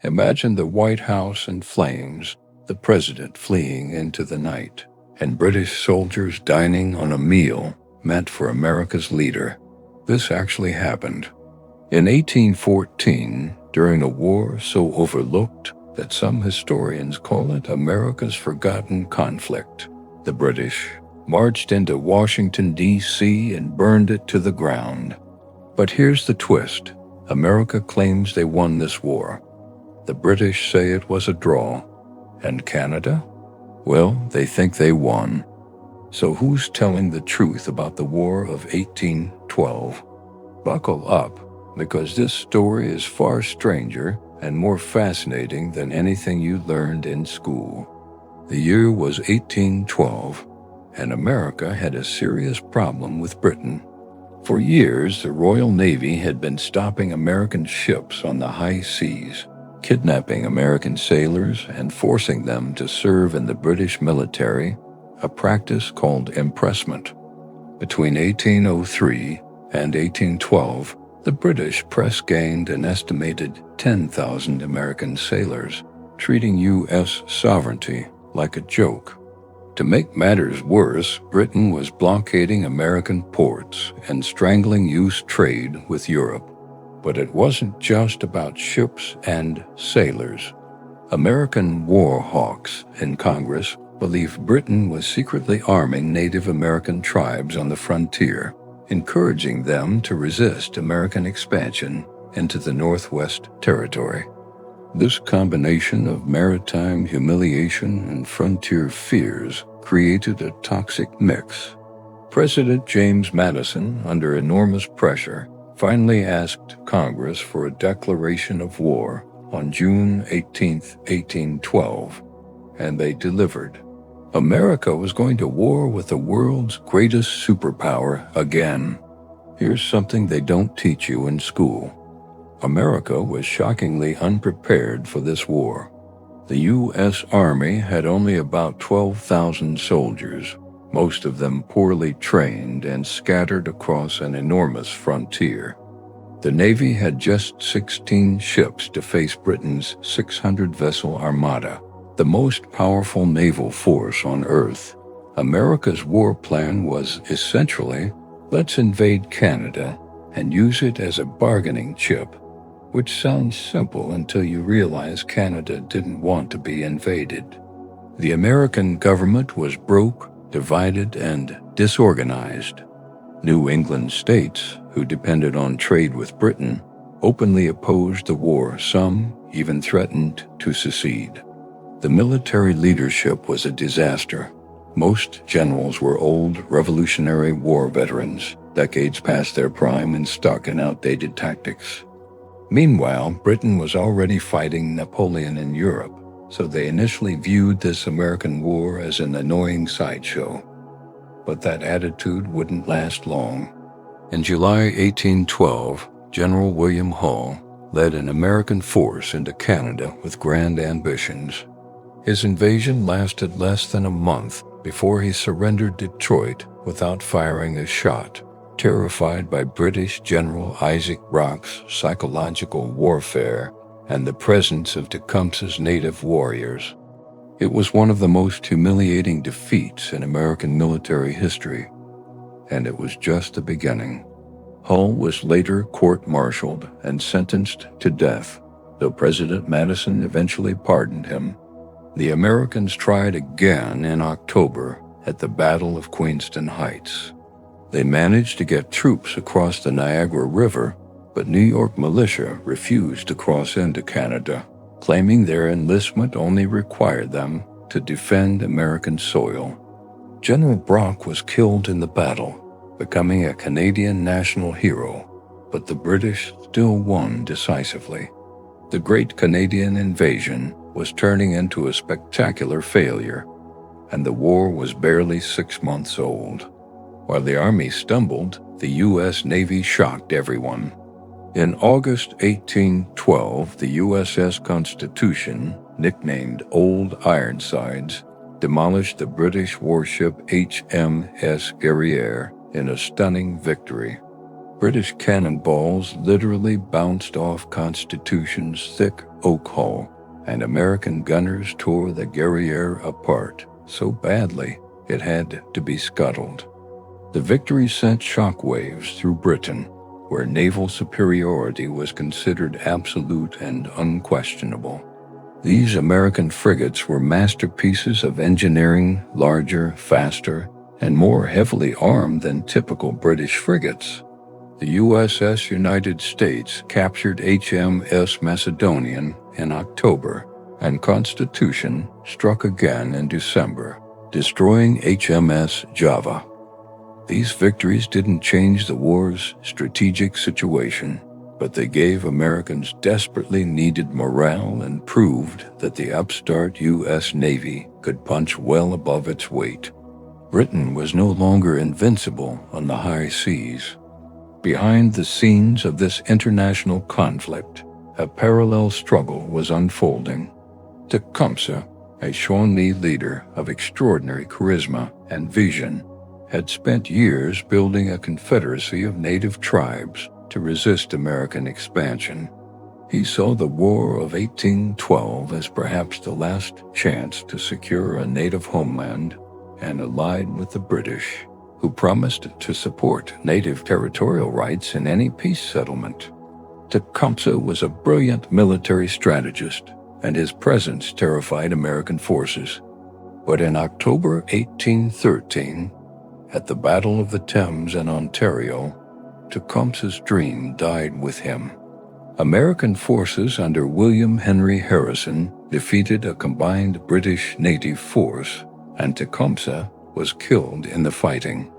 Imagine the White House in flames, the president fleeing into the night, and British soldiers dining on a meal meant for America's leader. This actually happened. In 1814, during a war so overlooked that some historians call it America's forgotten conflict, the British marched into Washington, D.C. and burned it to the ground. But here's the twist. America claims they won this war. The British say it was a draw. And Canada? Well, they think they won. So who's telling the truth about the War of 1812? Buckle up, because this story is far stranger and more fascinating than anything you learned in school. The year was 1812, and America had a serious problem with Britain. For years, the Royal Navy had been stopping American ships on the high seas, kidnapping American sailors and forcing them to serve in the British military, a practice called impressment. Between 1803 and 1812, the British press gained an estimated 10,000 American sailors, treating U.S. sovereignty like a joke. To make matters worse, Britain was blockading American ports and strangling U.S. trade with Europe. But it wasn't just about ships and sailors. American war hawks in Congress believed Britain was secretly arming Native American tribes on the frontier, encouraging them to resist American expansion into the Northwest Territory. This combination of maritime humiliation and frontier fears created a toxic mix. President James Madison, under enormous pressure, finally asked Congress for a declaration of war on June 18, 1812, and they delivered. America was going to war with the world's greatest superpower again. Here's something they don't teach you in school. America was shockingly unprepared for this war. The U.S. Army had only about 12,000 soldiers, most of them poorly trained and scattered across an enormous frontier. The Navy had just 16 ships to face Britain's 600-vessel armada, the most powerful naval force on Earth. America's war plan was essentially, let's invade Canada and use it as a bargaining chip, which sounds simple until you realize Canada didn't want to be invaded. The American government was broke, divided, and disorganized. New England states, who depended on trade with Britain, openly opposed the war. Some even threatened to secede. The military leadership was a disaster. Most generals were old Revolutionary War veterans, decades past their prime and stuck in outdated tactics. Meanwhile, Britain was already fighting Napoleon in Europe, so they initially viewed this American war as an annoying sideshow. But that attitude wouldn't last long. In July 1812, General William Hull led an American force into Canada with grand ambitions. His invasion lasted less than a month before he surrendered Detroit without firing a shot, terrified by British General Isaac Brock's psychological warfare and the presence of Tecumseh's native warriors. It was one of the most humiliating defeats in American military history, and it was just the beginning. Hull was later court-martialed and sentenced to death, though President Madison eventually pardoned him. The Americans tried again in October at the Battle of Queenston Heights. They managed to get troops across the Niagara River, but New York militia refused to cross into Canada, claiming their enlistment only required them to defend American soil. General Brock was killed in the battle, becoming a Canadian national hero, but the British still won decisively. The Great Canadian Invasion was turning into a spectacular failure, and the war was barely 6 months old. While the Army stumbled, the U.S. Navy shocked everyone. In August 1812, the USS Constitution, nicknamed Old Ironsides, demolished the British warship HMS Guerriere in a stunning victory. British cannonballs literally bounced off Constitution's thick Oak Hall, and American gunners tore the Guerriere apart so badly it had to be scuttled. The victory sent shockwaves through Britain, where naval superiority was considered absolute and unquestionable. These American frigates were masterpieces of engineering, larger, faster, and more heavily armed than typical British frigates. The USS United States captured HMS Macedonian in October, and Constitution struck again in December, destroying HMS Java. These victories didn't change the war's strategic situation, but they gave Americans desperately needed morale and proved that the upstart U.S. Navy could punch well above its weight. Britain was no longer invincible on the high seas. Behind the scenes of this international conflict, a parallel struggle was unfolding. Tecumseh, a Shawnee leader of extraordinary charisma and vision, had spent years building a confederacy of native tribes to resist American expansion. He saw the War of 1812 as perhaps the last chance to secure a native homeland, and allied with the British, who promised to support native territorial rights in any peace settlement. Tecumseh was a brilliant military strategist, and his presence terrified American forces. But in October 1813, at the Battle of the Thames in Ontario, Tecumseh's dream died with him. American forces under William Henry Harrison defeated a combined British native force, and Tecumseh was killed in the fighting.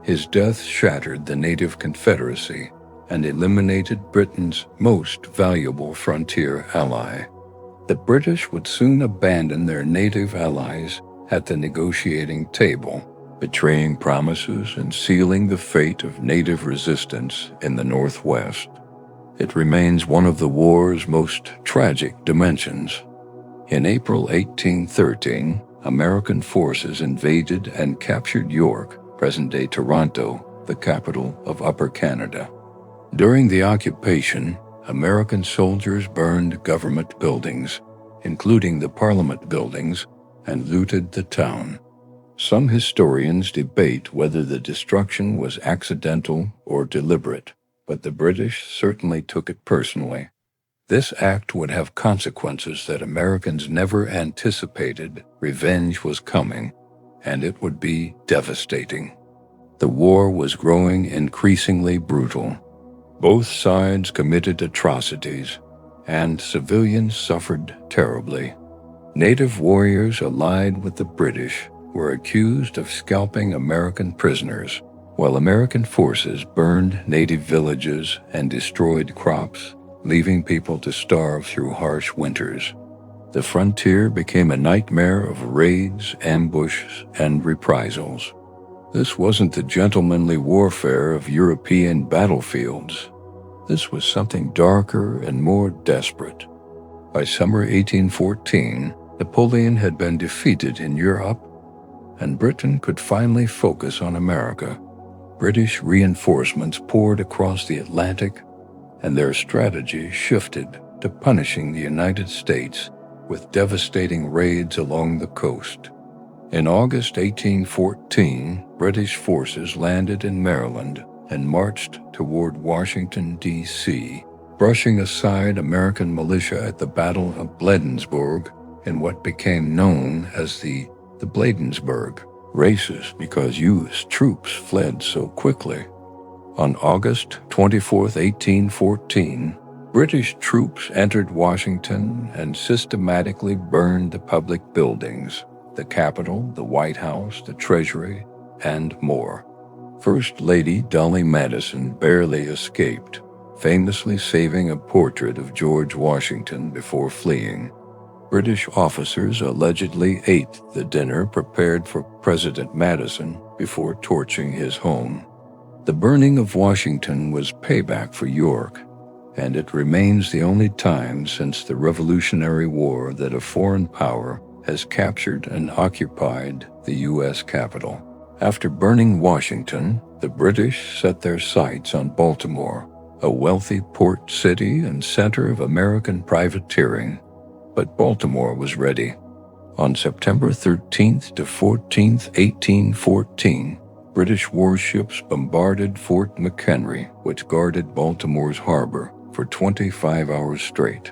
His death shattered the native confederacy and eliminated Britain's most valuable frontier ally. The British would soon abandon their native allies at the negotiating table, betraying promises and sealing the fate of native resistance in the Northwest. It remains one of the war's most tragic dimensions. In April 1813, American forces invaded and captured York, present-day Toronto, the capital of Upper Canada. During the occupation, American soldiers burned government buildings, including the Parliament buildings, and looted the town. Some historians debate whether the destruction was accidental or deliberate, but the British certainly took it personally. This act would have consequences that Americans never anticipated. Revenge was coming, and it would be devastating. The war was growing increasingly brutal. Both sides committed atrocities, and civilians suffered terribly. Native warriors allied with the British were accused of scalping American prisoners, while American forces burned native villages and destroyed crops, leaving people to starve through harsh winters. The frontier became a nightmare of raids, ambushes, and reprisals. This wasn't the gentlemanly warfare of European battlefields. This was something darker and more desperate. By summer 1814, Napoleon had been defeated in Europe, and Britain could finally focus on America. British reinforcements poured across the Atlantic, and their strategy shifted to punishing the United States with devastating raids along the coast. In August 1814, British forces landed in Maryland and marched toward Washington, D.C., brushing aside American militia at the Battle of Bladensburg in what became known as the Bladensburg races because U.S. troops fled so quickly. On August 24, 1814, British troops entered Washington and systematically burned the public buildings, the Capitol, the White House, the Treasury, and more. First Lady Dolly Madison barely escaped, famously saving a portrait of George Washington before fleeing. British officers allegedly ate the dinner prepared for President Madison before torching his home. The burning of Washington was payback for York, and it remains the only time since the Revolutionary War that a foreign power has captured and occupied the U.S. Capitol. After burning Washington, the British set their sights on Baltimore, a wealthy port city and center of American privateering. But Baltimore was ready. On September 13th to 14th, 1814, British warships bombarded Fort McHenry, which guarded Baltimore's harbor, for 25 hours straight.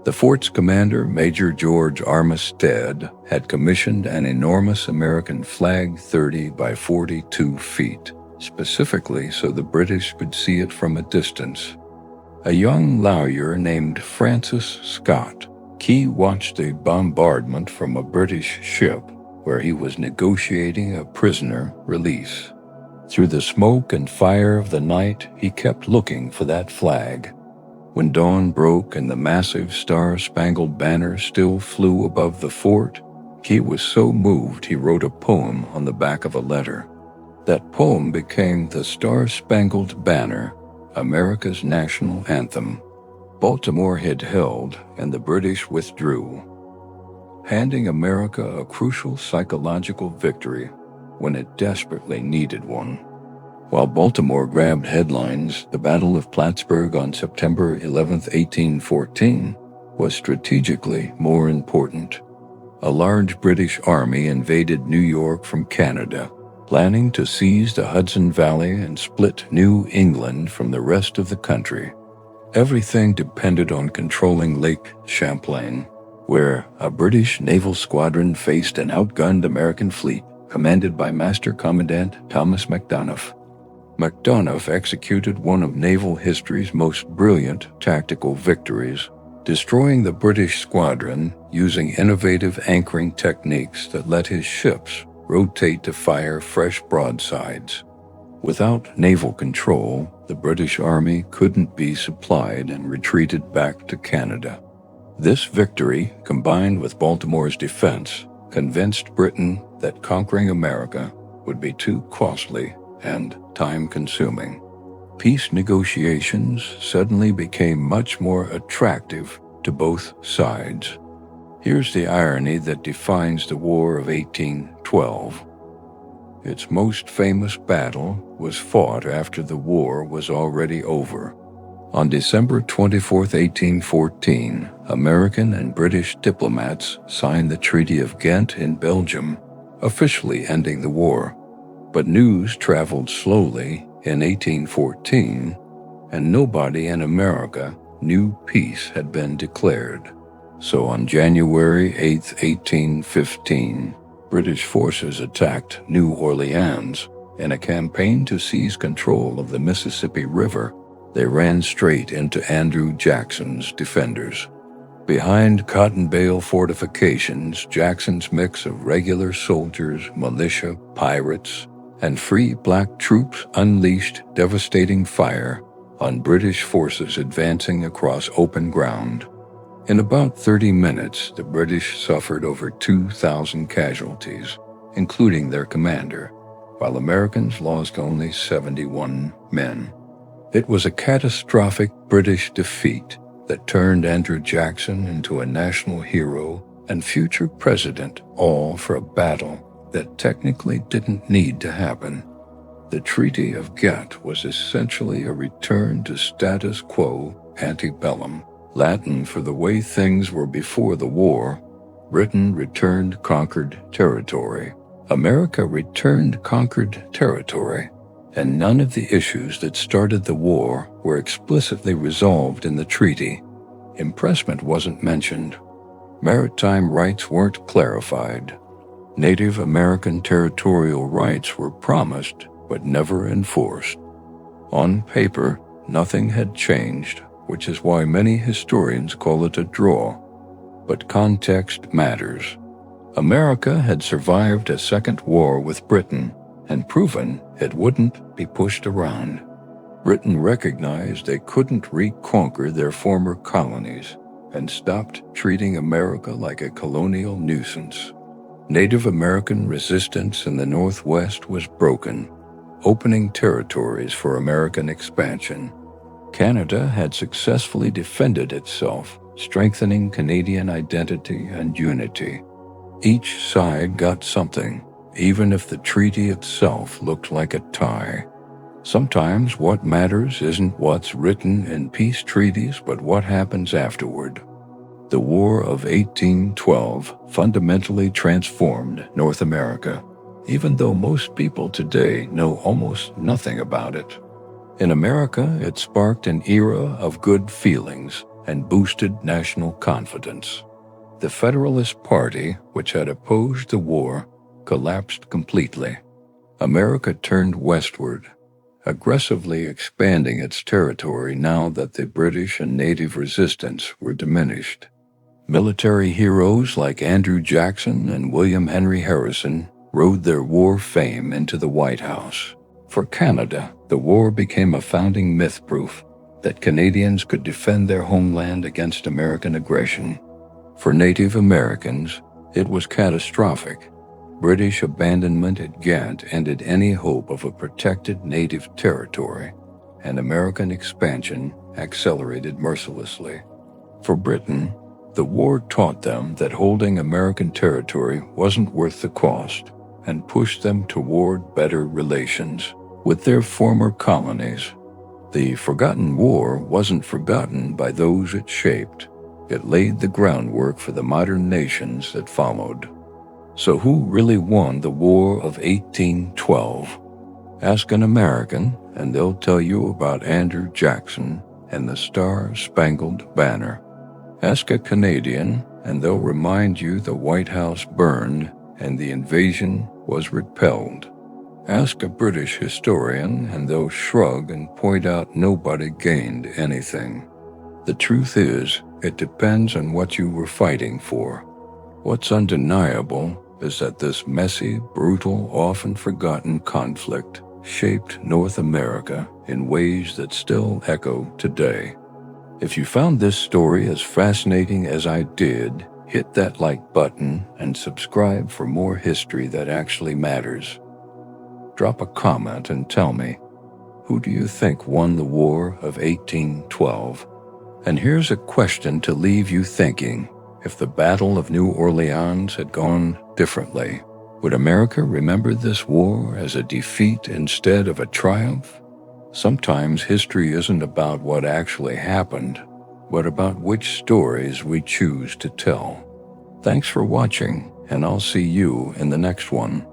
The fort's commander, Major George Armistead, had commissioned an enormous American flag 30 by 42 feet, specifically so the British could see it from a distance. A young lawyer named Francis Scott Key watched the bombardment from a British ship where he was negotiating a prisoner release. Through the smoke and fire of the night, he kept looking for that flag. When dawn broke and the massive Star-Spangled Banner still flew above the fort, Key was so moved he wrote a poem on the back of a letter. That poem became the Star-Spangled Banner, America's national anthem. Baltimore had held, and the British withdrew, handing America a crucial psychological victory when it desperately needed one. While Baltimore grabbed headlines, the Battle of Plattsburgh on September 11, 1814, was strategically more important. A large British army invaded New York from Canada, planning to seize the Hudson Valley and split New England from the rest of the country. Everything depended on controlling Lake Champlain, where a British naval squadron faced an outgunned American fleet commanded by Master Commandant Thomas Macdonough. Macdonough executed one of naval history's most brilliant tactical victories, destroying the British squadron using innovative anchoring techniques that let his ships rotate to fire fresh broadsides. Without naval control, the British Army couldn't be supplied and retreated back to Canada. This victory, combined with Baltimore's defense, convinced Britain that conquering America would be too costly and time-consuming. Peace negotiations suddenly became much more attractive to both sides. Here's the irony that defines the War of 1812. Its most famous battle was fought after the war was already over. On December 24, 1814, American and British diplomats signed the Treaty of Ghent in Belgium, officially ending the war. But news traveled slowly in 1814, and nobody in America knew peace had been declared. So on January 8, 1815, British forces attacked New Orleans. In a campaign to seize control of the Mississippi River, they ran straight into Andrew Jackson's defenders. Behind cotton bale fortifications, Jackson's mix of regular soldiers, militia, pirates, and free black troops unleashed devastating fire on British forces advancing across open ground. In about 30 minutes, the British suffered over 2,000 casualties, including their commander, while Americans lost only 71 men. It was a catastrophic British defeat that turned Andrew Jackson into a national hero and future president, all for a battle that technically didn't need to happen. The Treaty of Ghent was essentially a return to status quo ante bellum, Latin for the way things were before the war. Britain returned conquered territory. America returned conquered territory. And none of the issues that started the war were explicitly resolved in the treaty. Impressment wasn't mentioned. Maritime rights weren't clarified. Native American territorial rights were promised but never enforced. On paper, nothing had changed, which is why many historians call it a draw. But context matters. America had survived a second war with Britain and proven it wouldn't be pushed around. Britain recognized they couldn't reconquer their former colonies and stopped treating America like a colonial nuisance. Native American resistance in the Northwest was broken, opening territories for American expansion. Canada had successfully defended itself, strengthening Canadian identity and unity. Each side got something, even if the treaty itself looked like a tie. Sometimes what matters isn't what's written in peace treaties, but what happens afterward. The War of 1812 fundamentally transformed North America, even though most people today know almost nothing about it. In America, it sparked an era of good feelings and boosted national confidence. The Federalist Party, which had opposed the war, collapsed completely. America turned westward, aggressively expanding its territory now that the British and native resistance were diminished. Military heroes like Andrew Jackson and William Henry Harrison rode their war fame into the White House. For Canada, the war became a founding myth proof that Canadians could defend their homeland against American aggression. For Native Americans, it was catastrophic. British abandonment at Ghent ended any hope of a protected native territory, and American expansion accelerated mercilessly. For Britain, the war taught them that holding American territory wasn't worth the cost and pushed them toward better relations with their former colonies. The forgotten war wasn't forgotten by those it shaped. It laid the groundwork for the modern nations that followed. So who really won the War of 1812? Ask an American, and they'll tell you about Andrew Jackson and the Star-Spangled Banner. Ask a Canadian, and they'll remind you the White House burned and the invasion was repelled. Ask a British historian, and they'll shrug and point out nobody gained anything. The truth is, it depends on what you were fighting for. What's undeniable is that this messy, brutal, often forgotten conflict shaped North America in ways that still echo today. If you found this story as fascinating as I did, hit that like button and subscribe for more history that actually matters. Drop a comment and tell me, who do you think won the War of 1812? And here's a question to leave you thinking. If the Battle of New Orleans had gone differently, would America remember this war as a defeat instead of a triumph? Sometimes history isn't about what actually happened, but about which stories we choose to tell. Thanks for watching, and I'll see you in the next one.